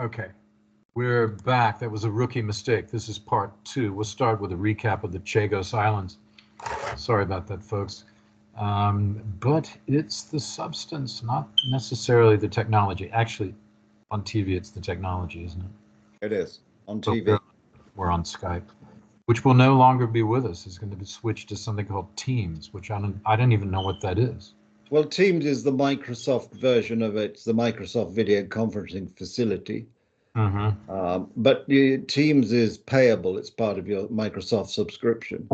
Okay, we're back. That was a rookie mistake. This is part two. We'll start with a recap of the Chagos Islands. Sorry about that, folks. But it's the substance, not necessarily the technology. Actually, on TV, it's the technology, isn't it? It is on But TV. we're on Skype, which will no longer be with us. It's going to be switched to something called Teams, which I don't even know what that is. Well, Teams is the Microsoft version of it. It's the Microsoft video conferencing facility. But Teams is payable. It's part of your Microsoft subscription.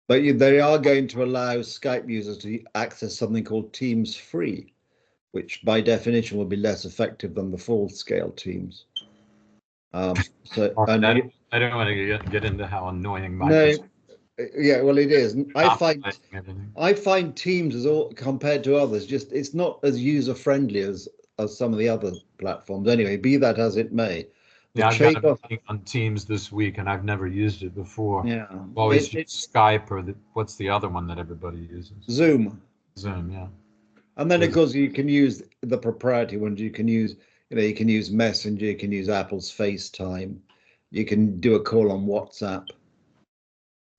But they are going to allow Skype users to access something called Teams Free, which by definition will be less effective than the full-scale Teams. I don't want to get into how annoying Microsoft. No, yeah, well, it is. I find Teams as all compared to others, just it's not as user friendly as some of the other platforms. Anyway, be that as it may. Yeah, I've got a meeting on Teams this week, and I've never used it before. Yeah, always use Skype or what's the other one that everybody uses? Zoom. Zoom, yeah. And then of course you can use the proprietary ones. You can use, you can use Messenger. You can use Apple's FaceTime. You can do a call on WhatsApp.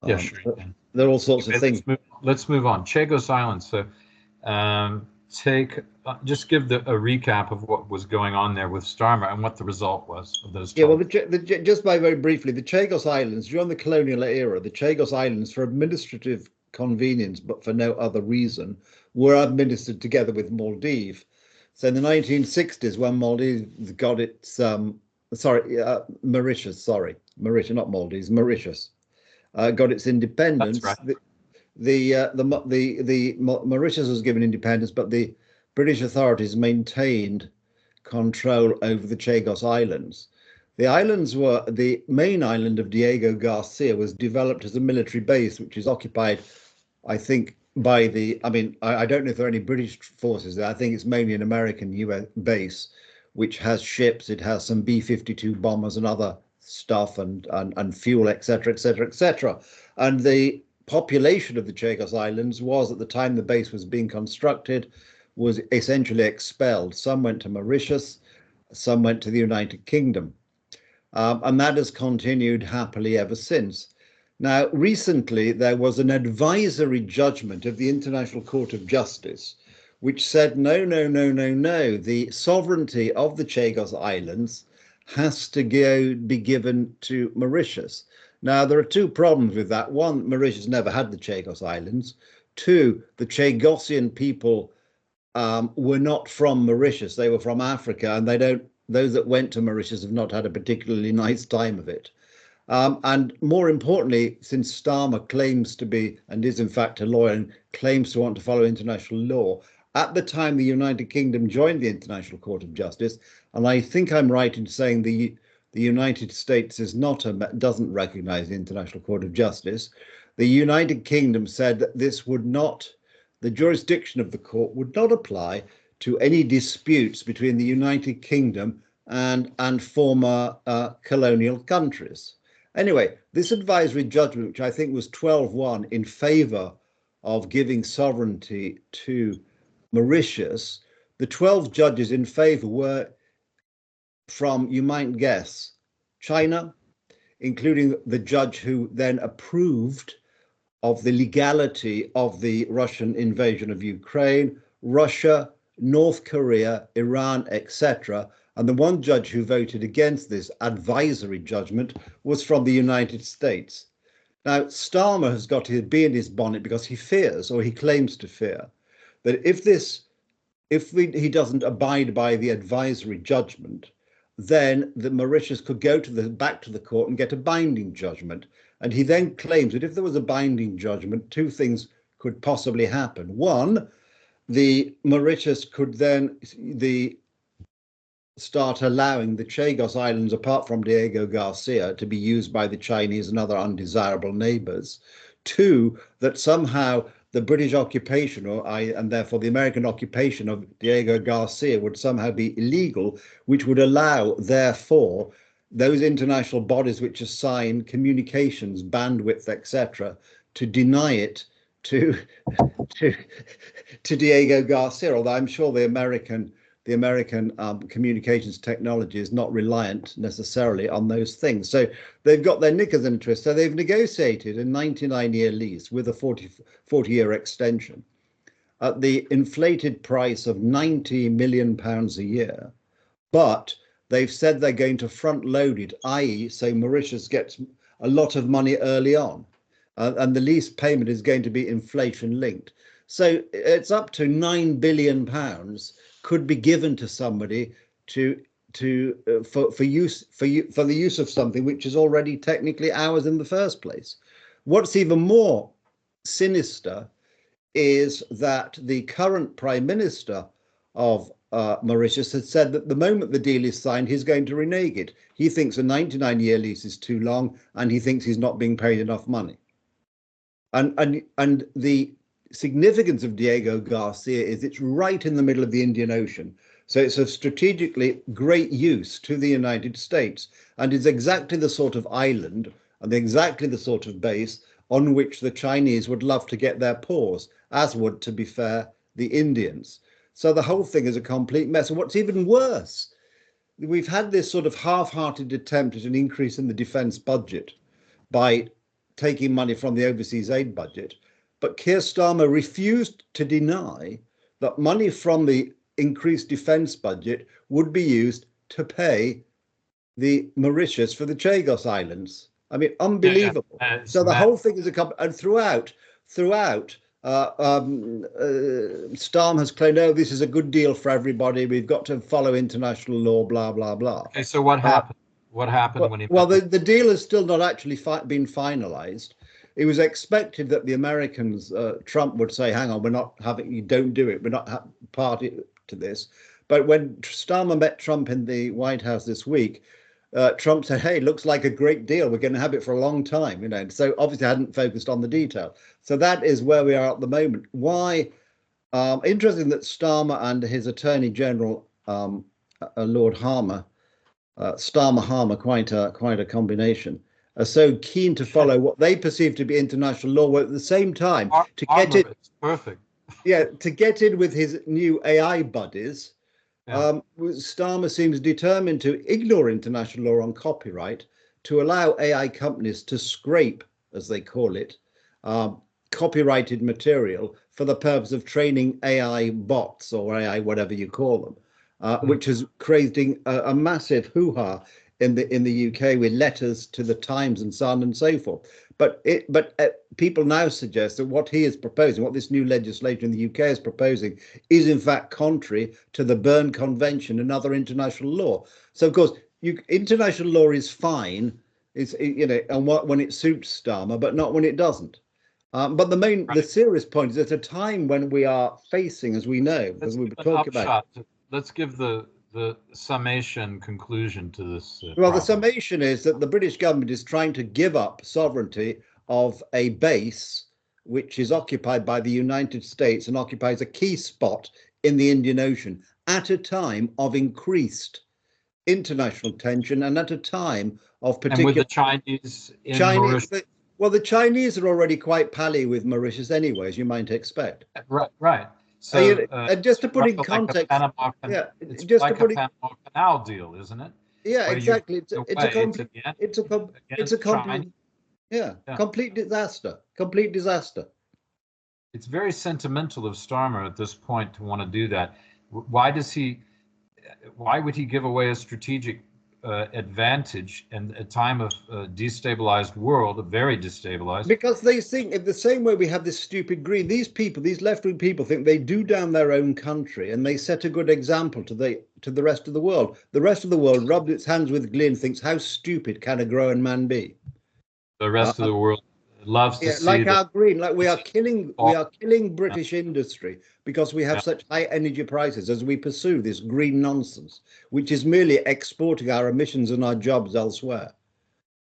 Yeah, sure. There are all sorts of things. Let's move on. Chagos Island. So, just give a recap of what was going on there with Starmer and what the result was of those. Yeah, well, just very briefly, the Chagos Islands during the colonial era, the Chagos Islands, for administrative convenience but for no other reason, were administered together with Maldives. So in the 1960s, when Maldives got its Mauritius, not Maldives, Mauritius, got its independence. That's right. The Mauritius was given independence, but the British authorities maintained control over the Chagos Islands. The islands were the main island of Diego Garcia was developed as a military base, which is occupied, I think, by I don't know if there are any British forces there. I think it's mainly an American US base, which has ships. It has some B-52 bombers and other stuff and fuel, etc., etc., etc. And the population of the Chagos Islands was, at the time the base was being constructed, was essentially expelled. Some went to Mauritius, some went to the United Kingdom. And that has continued happily ever since. Now, recently, there was an advisory judgment of the International Court of Justice, which said, no, the sovereignty of the Chagos Islands has to be given to Mauritius. Now, there are two problems with that. One, Mauritius never had the Chagos Islands. Two, the Chagosian people were not from Mauritius. They were from Africa, and those that went to Mauritius have not had a particularly nice time of it. And more importantly, since Starmer claims to be, and is in fact a lawyer, and claims to want to follow international law, at the time the United Kingdom joined the International Court of Justice, and I think I'm right in saying the United States doesn't recognize the International Court of Justice, the United Kingdom said that the jurisdiction of the court would not apply to any disputes between the United Kingdom and former colonial countries. Anyway, this advisory judgment, which I think was 12-1 in favor of giving sovereignty to Mauritius, the 12 judges in favor were from, you might guess, China, including the judge who then approved of the legality of the Russian invasion of Ukraine, Russia, North Korea, Iran, etc. And the one judge who voted against this advisory judgment was from the United States. Now, Starmer has got his bee in his bonnet because he fears, or he claims to fear, that if he doesn't abide by the advisory judgment, then the Mauritius could go back to the court and get a binding judgment. And he then claims that if there was a binding judgment, two things could possibly happen. One, the Mauritius could then start allowing the Chagos Islands, apart from Diego Garcia, to be used by the Chinese and other undesirable neighbors. Two, that somehow the British occupation, and therefore the American occupation of Diego Garcia, would somehow be illegal, which would allow, therefore, those international bodies which assign communications, bandwidth, etc., to deny it to Diego Garcia. Although I'm sure the American the American communications technology is not reliant necessarily on those things. So they've got their knickers in a twist. So they've negotiated a 99-year lease with a 40-year extension at the inflated price of £90 million a year. But they've said they're going to front load it, i.e. so Mauritius gets a lot of money early on. And the lease payment is going to be inflation linked. So it's up to £9 billion could be given to somebody for the use of something which is already technically ours in the first place. What's even more sinister is that the current Prime Minister of Mauritius has said that the moment the deal is signed, he's going to renege it. He thinks a 99-year lease is too long, and he thinks he's not being paid enough money. And the significance of Diego Garcia is it's right in the middle of the Indian Ocean. So it's of strategically great use to the United States, and is exactly the sort of island and exactly the sort of base on which the Chinese would love to get their paws, as would, to be fair, the Indians. So the whole thing is a complete mess. And what's even worse, we've had this sort of half-hearted attempt at an increase in the defence budget by taking money from the overseas aid budget. But Keir Starmer refused to deny that money from the increased defence budget would be used to pay the Mauritius for the Chagos Islands. I mean, unbelievable. Yeah. So the whole thing is and throughout, Starmer has claimed, "Oh, this is a good deal for everybody. We've got to follow international law." Blah blah blah. Okay, so what happened? What happened when he? Well, the deal has still not actually been finalised. It was expected that the Americans, Trump would say, "Hang on, we're not having you. Don't do it. We're not party to this." But when Starmer met Trump in the White House this week, Trump said, "Hey, looks like a great deal. We're going to have it for a long time." You know, so obviously hadn't focused on the detail. So that is where we are at the moment. Why? Interesting that Starmer and his Attorney General, Lord Harmer, Starmer Harmer, quite a combination, are so keen to follow what they perceive to be international law, while at the same time to get it perfect. Yeah, to get in with his new AI buddies. Yeah. Starmer seems determined to ignore international law on copyright to allow AI companies to scrape, as they call it, copyrighted material for the purpose of training AI bots or AI whatever you call them, which is creating a massive hoo-ha in the UK with letters to the Times and so on and so forth. But people now suggest that what he is proposing, what this new legislation in the UK is proposing, is in fact contrary to the Berne Convention and other international law. So of course, international law is fine, and when it suits Starmer, but not when it doesn't. But the serious point is at a time when we are facing, as we know, as we were talking about. Let's give the summation conclusion to this. Well, the summation is that the British government is trying to give up sovereignty of a base which is occupied by the United States and occupies a key spot in the Indian Ocean at a time of increased international tension and at a time of particular. And with the Chinese in Mauritius. Well, the Chinese are already quite pally with Mauritius anyway, as you might expect. Right. So, just to put in context, it's like a Panama Canal deal, isn't it? Yeah, exactly. It's a complete disaster. Complete disaster. It's very sentimental of Starmer at this point to want to do that. Why would he give away a strategic advantage in a time of destabilized world, a very destabilized? Because they think in the same way we have this stupid greed. These people, these left-wing people, think they do down their own country and they set a good example to the rest of the world. The rest of the world rubs its hands with glee and thinks, how stupid can a grown man be? The rest of the world loves to see like our green, like we are killing British industry because we have such high energy prices as we pursue this green nonsense, which is merely exporting our emissions and our jobs elsewhere.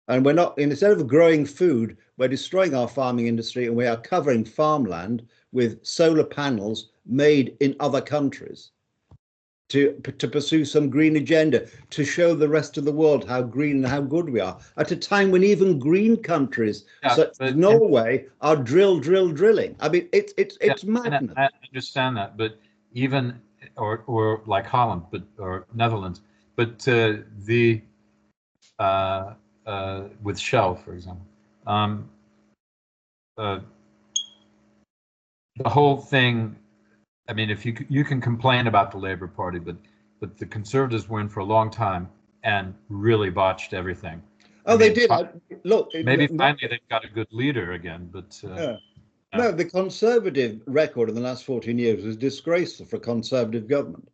And we're not, instead of growing food, we're destroying our farming industry and we are covering farmland with solar panels made in other countries to pursue some green agenda, to show the rest of the world how green and how good we are, at a time when even green countries such as Norway are drilling. I mean, it's madness. I understand that, but even or like Holland, but or Netherlands, but with Shell, for example, um, uh, the whole thing. I mean, if you can complain about the Labour Party, but the Conservatives were in for a long time and really botched everything. Oh, they did. Look, maybe finally they've got a good leader again, but yeah. No, the Conservative record in the last 14 years was disgraceful for a Conservative government.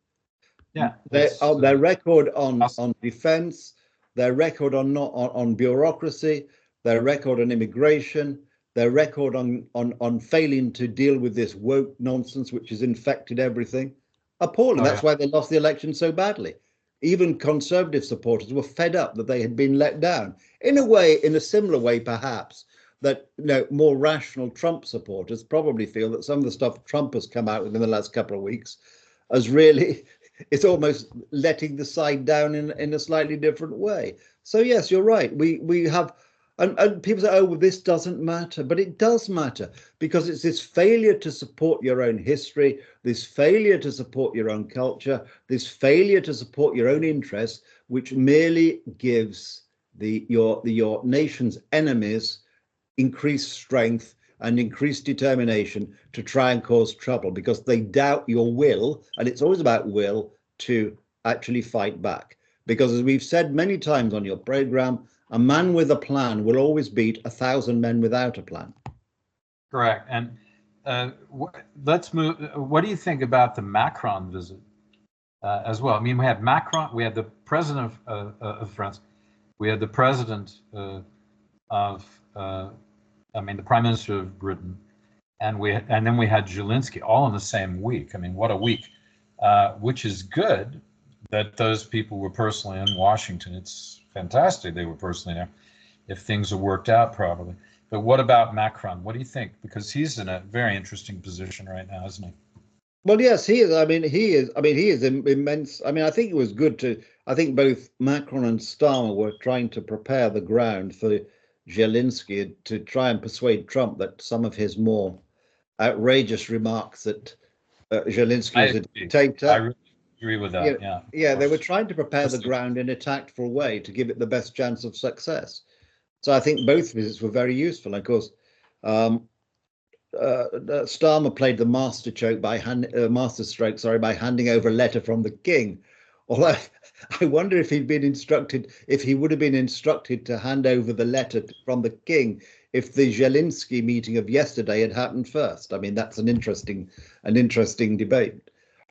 Yeah, their record on awesome. defence, their record on bureaucracy, their record on immigration, their record on failing to deal with this woke nonsense which has infected everything. Appalling. That's why they lost the election so badly. Even Conservative supporters were fed up that they had been let down. In a way, in a similar way, perhaps, that more rational Trump supporters probably feel that some of the stuff Trump has come out with in the last couple of weeks has really, it's almost letting the side down in a slightly different way. So yes, you're right. We have, and people say, oh, well, this doesn't matter, but it does matter, because it's this failure to support your own history, this failure to support your own culture, this failure to support your own interests, which merely gives your nation's enemies increased strength and increased determination to try and cause trouble, because they doubt your will, and it's always about will, to actually fight back. Because as we've said many times on your program, a man with a plan will always beat 1,000 men without a plan. Correct. And let's move. What do you think about the Macron visit as well? I mean, we had Macron, we had the president of France, we had the president the Prime Minister of Britain, and then we had Zelensky, all in the same week. I mean, what a week! Which is good that those people were personally in Washington. It's fantastic they were personally there, if things are worked out properly. But what about Macron? What do you think? Because he's in a very interesting position right now, isn't he? Well, yes, he is. He is immense. I think it was good to. I think both Macron and Starmer were trying to prepare the ground for Zelensky to try and persuade Trump that some of his more outrageous remarks that Zelensky was a dictator. I really agree with that. Yeah, they were trying to prepare the ground in a tactful way to give it the best chance of success. So I think both visits were very useful. And of course, Starmer played the masterstroke by handing over a letter from the king. Although I wonder if he would have been instructed to hand over the letter from the king if the Zelensky meeting of yesterday had happened first. I mean, that's an interesting debate.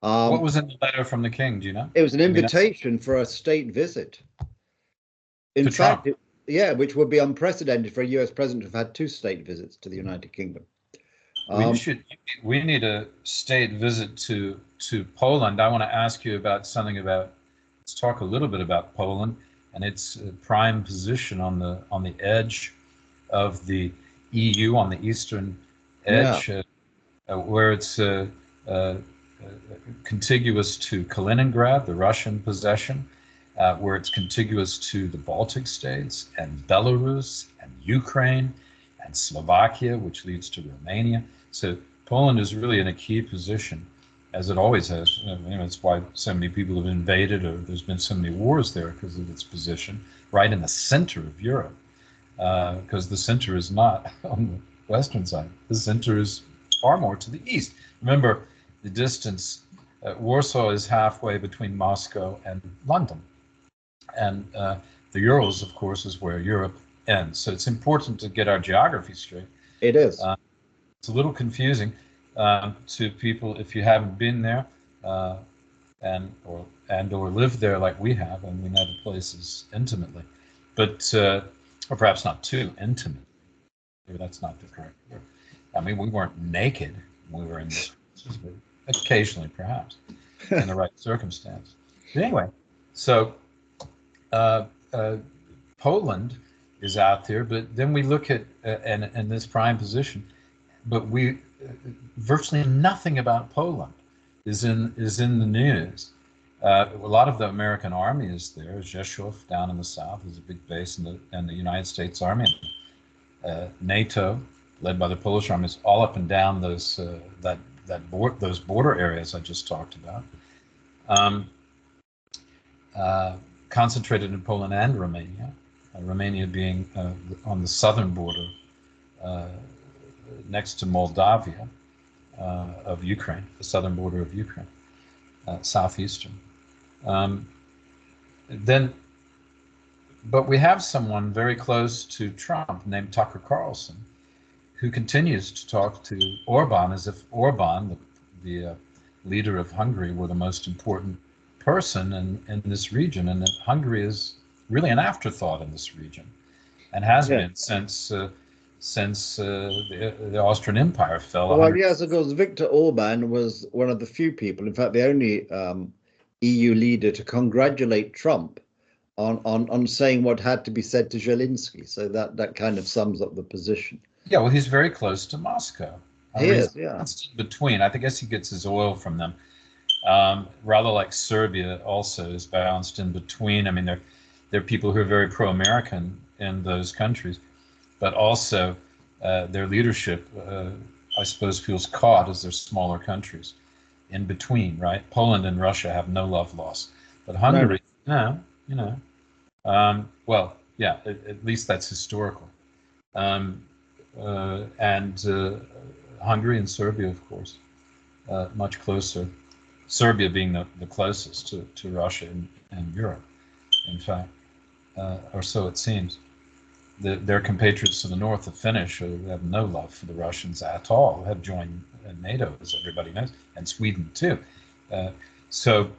What was in the letter from the king? Do you know? It was an invitation for a state visit. In fact, which would be unprecedented for a US president to have had 2 state visits to the United Kingdom. We need a state visit to Poland. I want to ask you about let's talk a little bit about Poland and its prime position on the edge of the EU, on the eastern edge, where it's contiguous to Kaliningrad, the Russian possession, where it's contiguous to the Baltic states and Belarus and Ukraine and Slovakia, which leads to Romania. So Poland is really in a key position, as it always has. It's why so many people have invaded, or there's been so many wars there, because of its position right in the center of Europe. Because the center is not on the western side. The center is far more to the east. Remember, the distance, Warsaw is halfway between Moscow and London. And the Urals, of course, is where Europe ends. So it's important to get our geography straight. It is. It's a little confusing to people if you haven't been there or lived there like we have, and we know the places intimately. But or perhaps not too intimate. Maybe that's not the correct word. I mean, we weren't naked when we were in this, but occasionally, perhaps, in the right circumstance. But anyway, so Poland is out there, but then we look at and this prime position, but we virtually nothing about Poland is in the news. A lot of the American army is there. Rzeszów down in the south is a big base, and the United States Army, NATO, led by the Polish army, is all up and down those those border areas I just talked about. um, concentrated in Poland and Romania. Romania being on the southern border next to Moldavia of Ukraine, the southern border of Ukraine, southeastern. Um, then, but we have someone very close to Trump named Tucker Carlson, who continues to talk to Orban as if Orban, the leader of Hungary, were the most important person in this region, and that Hungary is really an afterthought in this region, and has been since the Austrian Empire fell. Well, yes, of course, Viktor Orban was one of the few people, in fact, the only EU leader to congratulate Trump on saying what had to be said to Zelensky. So that kind of sums up the position. Yeah, well, he's very close to Moscow. He is, yeah. It's in between. I guess he gets his oil from them. Rather like Serbia also is balanced in between. I mean, there are people who are very pro-American in those countries, but also their leadership, I suppose, feels caught as they're smaller countries in between, right? Poland and Russia have no love lost, but Hungary, well, yeah, at least that's historical. And Hungary and Serbia, of course, much closer. Serbia being the closest to Russia and Europe, in fact, or so it seems. Their compatriots to the north, the Finnish, who have no love for the Russians at all, have joined NATO, as everybody knows, and Sweden too. So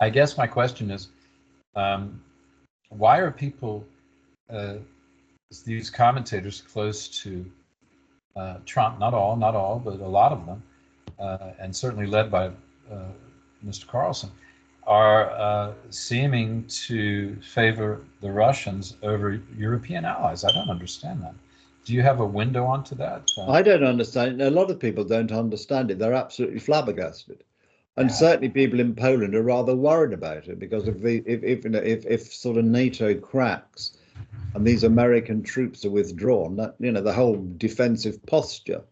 I guess my question is, why are people, these commentators close to Trump, not all, but a lot of them, and certainly led by Mr. Carlson, are seeming to favor the Russians over European allies? I don't understand that. Do you have a window onto that? I don't understand it. A lot of people don't understand it. They're absolutely flabbergasted. And certainly people in Poland are rather worried about it, because if sort of NATO cracks and these American troops are withdrawn, that, the whole defensive posture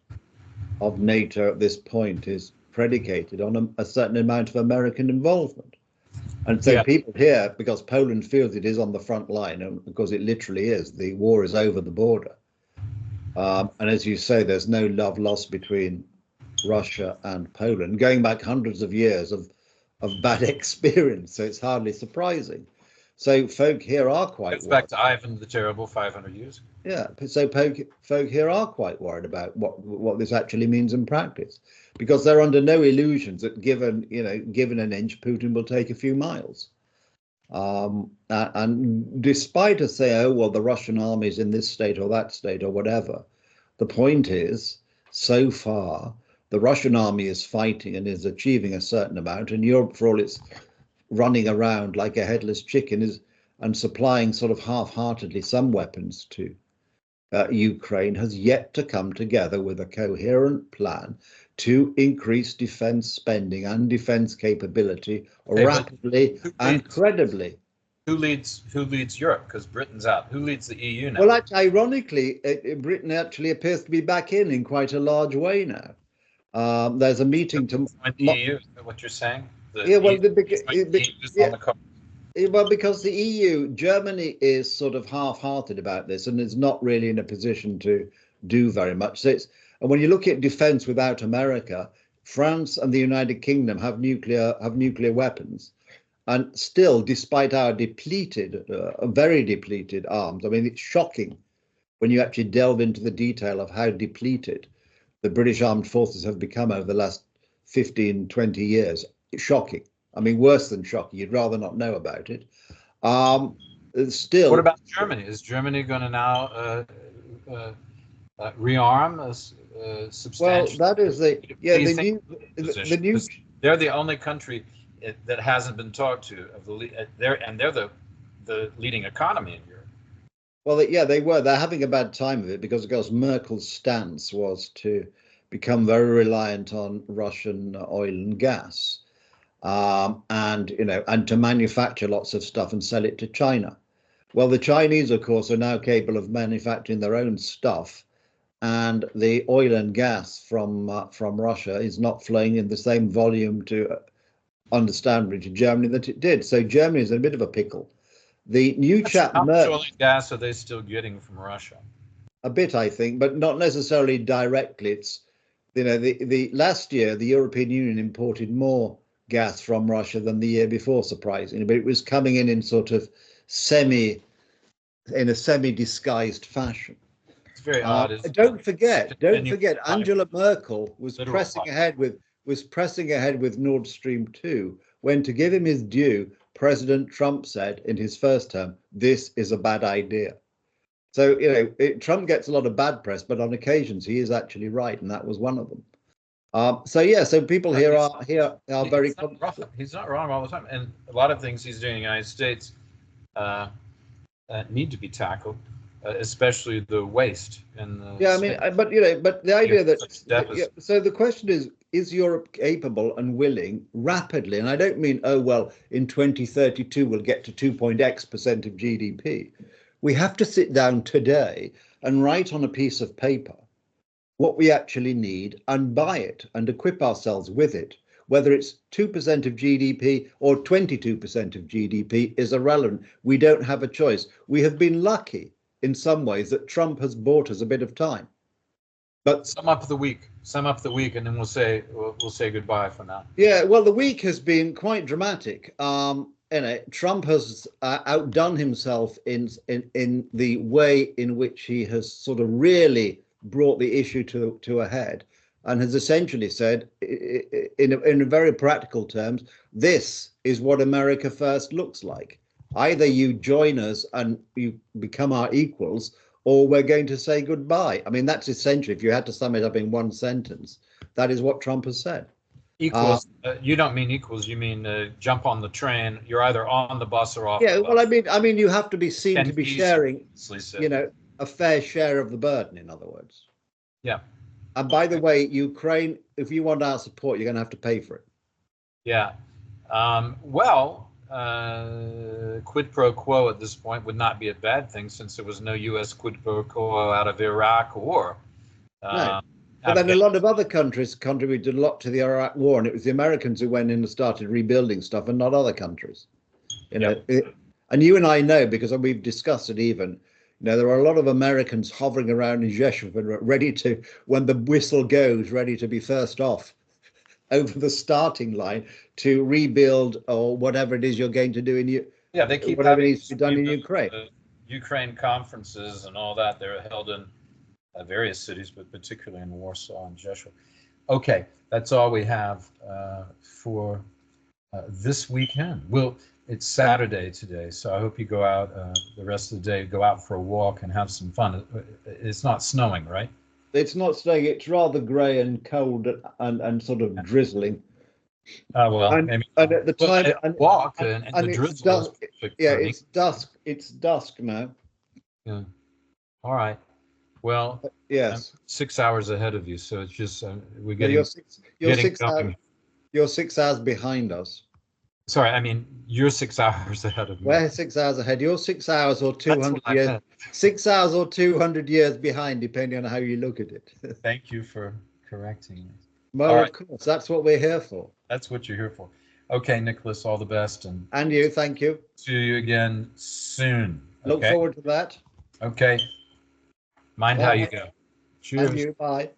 of NATO at this point is predicated on a certain amount of American involvement. And so people here, because Poland feels it is on the front line, and because it literally is, the war is over the border. And as you say, there's no love lost between Russia and Poland, going back hundreds of years of bad experience. So it's hardly surprising. So folk here are quite worried. Back to Ivan the Terrible 500 years. Yeah, so folk here are quite worried about what this actually means in practice, because they're under no illusions that given an inch, Putin will take a few miles. And despite us say, oh, well, the Russian army is in this state or that state or whatever, the point is, so far, the Russian army is fighting and is achieving a certain amount, and Europe, for all its running around like a headless chicken, and supplying sort of half-heartedly some weapons to Ukraine, has yet to come together with a coherent plan to increase defense spending and defense capability rapidly and credibly. Who leads Europe? Because Britain's out. Who leads the EU now? Well, ironically, Britain actually appears to be back in quite a large way now. There's a meeting to the EU. Is that what you're saying? Well, because the EU, Germany is sort of half-hearted about this and is not really in a position to do very much. So and when you look at defense without America, France and the United Kingdom have nuclear weapons, and still, despite our very depleted arms, I mean, it's shocking when you actually delve into the detail of how depleted the British armed forces have become over the last 15, 20 years. It's shocking. I mean, worse than shocking. You'd rather not know about it. Still. What about Germany? Is Germany going to now rearm substantially? Well, that is the new. They're the only country that hasn't been talked to they're the leading economy in Europe. Well, they were. They're having a bad time of it because, of course, Merkel's stance was to become very reliant on Russian oil and gas, and to manufacture lots of stuff and sell it to China. Well, the Chinese, of course, are now capable of manufacturing their own stuff, and the oil and gas from Russia is not flowing in the same volume to understandably, to Germany that it did. So Germany is in a bit of a pickle. The new chap, How much oil and gas are they still getting from Russia? a bit, I think, but not necessarily directly. It's, the last year the European Union imported more gas from Russia than the year before, surprisingly, but it was coming in sort of in a semi-disguised fashion. It's very odd. Don't forget, Pipe, Angela Merkel was literal pressing pipe. ahead with Nord Stream 2, when, to give him his due, President Trump said in his first term, this is a bad idea. So, Trump gets a lot of bad press, but on occasions he is actually right, and that was one of them. So people here are very confident. He's not wrong all the time, and a lot of things he's doing in the United States need to be tackled, especially the waste and the Yeah, I mean, but the idea that so the question is Europe capable and willing rapidly? And I don't mean, oh well, in 2032 we'll get to 2.x% of GDP. We have to sit down today and write on a piece of paper what we actually need and buy it and equip ourselves with it. Whether it's 2% of GDP or 22% of GDP is irrelevant. We don't have a choice. We have been lucky in some ways that Trump has bought us a bit of time. But sum up the week, and then we'll say goodbye for now. Yeah, well, the week has been quite dramatic. Trump has outdone himself in the way in which he has sort of really brought the issue to a head, and has essentially said, in very practical terms, this is what America First looks like. Either you join us and you become our equals, or we're going to say goodbye. I mean, that's essentially, if you had to sum it up in one sentence, that is what Trump has said. Equals. You don't mean equals. You mean jump on the train. You're either on the bus or off. Yeah, the bus. well, I mean, you have to be seen to be sharing, a fair share of the burden. In other words. Yeah. And by the way, Ukraine, if you want our support, you're going to have to pay for it. Yeah. Quid pro quo at this point would not be a bad thing, since there was no U.S. quid pro quo out of Iraq or. No. But then a lot of other countries contributed a lot to the Iraq war, and it was the Americans who went in and started rebuilding stuff, and not other countries. And you and I know, because we've discussed it even. There are a lot of Americans hovering around in Rzeszów and ready to, when the whistle goes, ready to be first off over the starting line to rebuild or whatever it is you're going to do in they keep whatever needs to be done in Ukraine. Ukraine conferences and all that, they're held in various cities, but particularly in Warsaw and Rzeszów. Okay, that's all we have for this weekend. It's Saturday today, so I hope you go out the rest of the day, go out for a walk and have some fun. It's not snowing, right? It's not snowing. It's rather grey and cold and sort of drizzling. Maybe. And at the time, walk and the drizzle. It's dusk. It's dusk now. Yeah. All right. Well, yes. I'm 6 hours ahead of you, so it's just we're getting. You're 6 hours behind us. Sorry, I mean, you're 6 hours ahead of me. We're 6 hours ahead. You're 6 hours or 200 years. 6 hours or 200 years behind, depending on how you look at it. Thank you for correcting me. Well, of course, that's what we're here for. That's what you're here for. Okay, Nicholas, all the best. And you, thank you. See you again soon. Look forward to that. Okay. Mind how you go. Cheers. And you, bye.